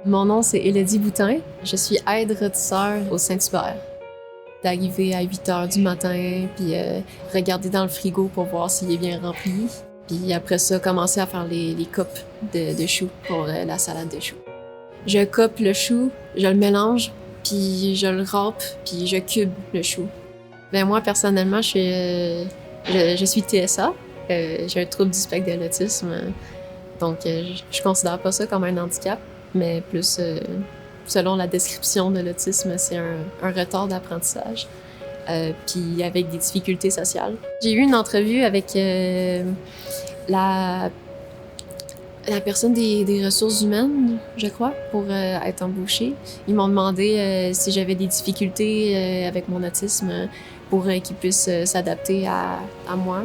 Mon nom, c'est Élodie Boutin. Je suis aide-rôtisseur au Saint-Hubert. D'arriver à 8 h du matin, puis regarder dans le frigo pour voir s'il est bien rempli. Puis après ça, commencer à faire les coupes de choux pour la salade de choux. Je coupe le chou, je le mélange, puis je le râpe, puis je cube le chou. Ben moi, personnellement, je suis TSA. J'ai un trouble du spectre de l'autisme. Donc, je considère pas ça comme un handicap, mais plus, selon la description de l'autisme, c'est un retard d'apprentissage, puis avec des difficultés sociales. J'ai eu une entrevue avec la personne des ressources humaines, je crois, pour être embauchée. Ils m'ont demandé si j'avais des difficultés avec mon autisme pour qu'ils puissent s'adapter à moi.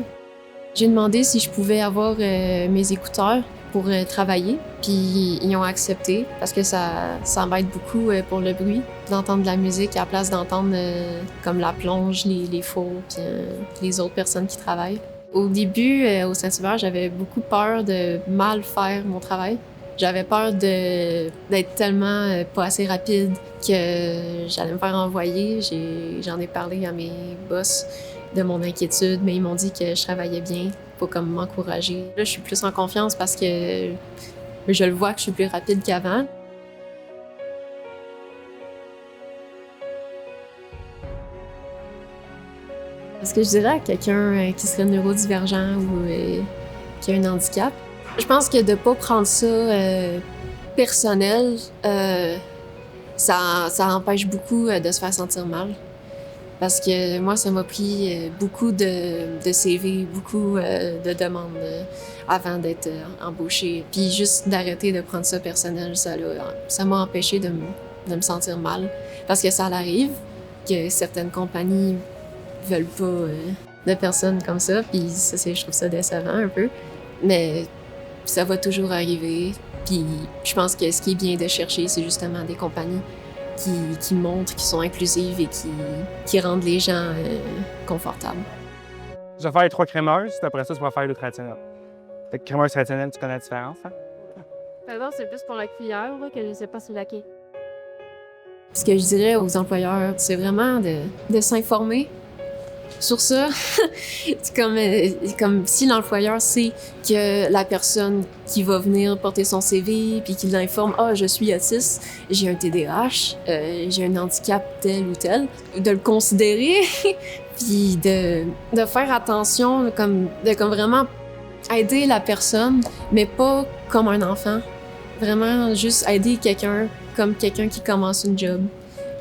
J'ai demandé si je pouvais avoir mes écouteurs pour travailler, puis ils ont accepté parce que ça m'aide beaucoup pour le bruit, d'entendre de la musique à la place d'entendre comme la plonge, les fours, puis les autres personnes qui travaillent. Au début, au Saint-Hubert, j'avais beaucoup peur de mal faire mon travail. J'avais peur d'être tellement pas assez rapide que j'allais me faire envoyer. J'en ai parlé à mes boss de mon inquiétude, mais ils m'ont dit que je travaillais bien pour comme m'encourager. Là, je suis plus en confiance parce que je le vois que je suis plus rapide qu'avant. Ce que je dirais à quelqu'un qui serait neurodivergent ou qui a un handicap, je pense que de pas prendre ça personnel, ça empêche beaucoup de se faire sentir mal. Parce que moi, ça m'a pris beaucoup de CV, beaucoup de demandes avant d'être embauchée. Puis juste d'arrêter de prendre ça personnel, ça m'a empêché de me sentir mal. Parce que ça arrive que certaines compagnies veulent pas de personnes comme ça, puis ça, je trouve ça décevant un peu. Mais ça va toujours arriver. Puis je pense que ce qui est bien de chercher, c'est justement des compagnies qui montrent, qui sont inclusives et qui rendent les gens confortables. Je vais faire les 3 crémeuses, puis après ça, tu vas faire le traditionnel. Fait que crémeuse traditionnelle, tu connais la différence, hein? Pardon, c'est plus pour la cuillère, là, que je sais pas c'est laquelle. Ce que je dirais aux employeurs, c'est vraiment de s'informer sur ça. C'est comme si l'employeur sait que la personne qui va venir porter son CV puis qui l'informe « Ah, je suis autiste, j'ai un TDAH, j'ai un handicap tel ou tel », de le considérer puis de faire attention, de vraiment aider la personne, mais pas comme un enfant. Vraiment juste aider quelqu'un comme quelqu'un qui commence une job.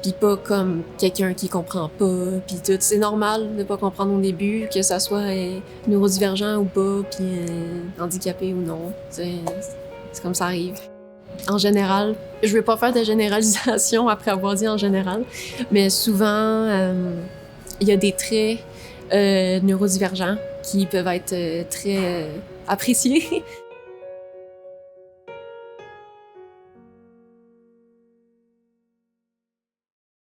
Puis pas comme quelqu'un qui comprend pas, puis tout. C'est normal de pas comprendre au début, que ça soit neurodivergent ou pas, puis handicapé ou non. C'est comme ça arrive. En général, je veux pas faire de généralisation après avoir dit en général, mais souvent, il y a des traits neurodivergents qui peuvent être très appréciés.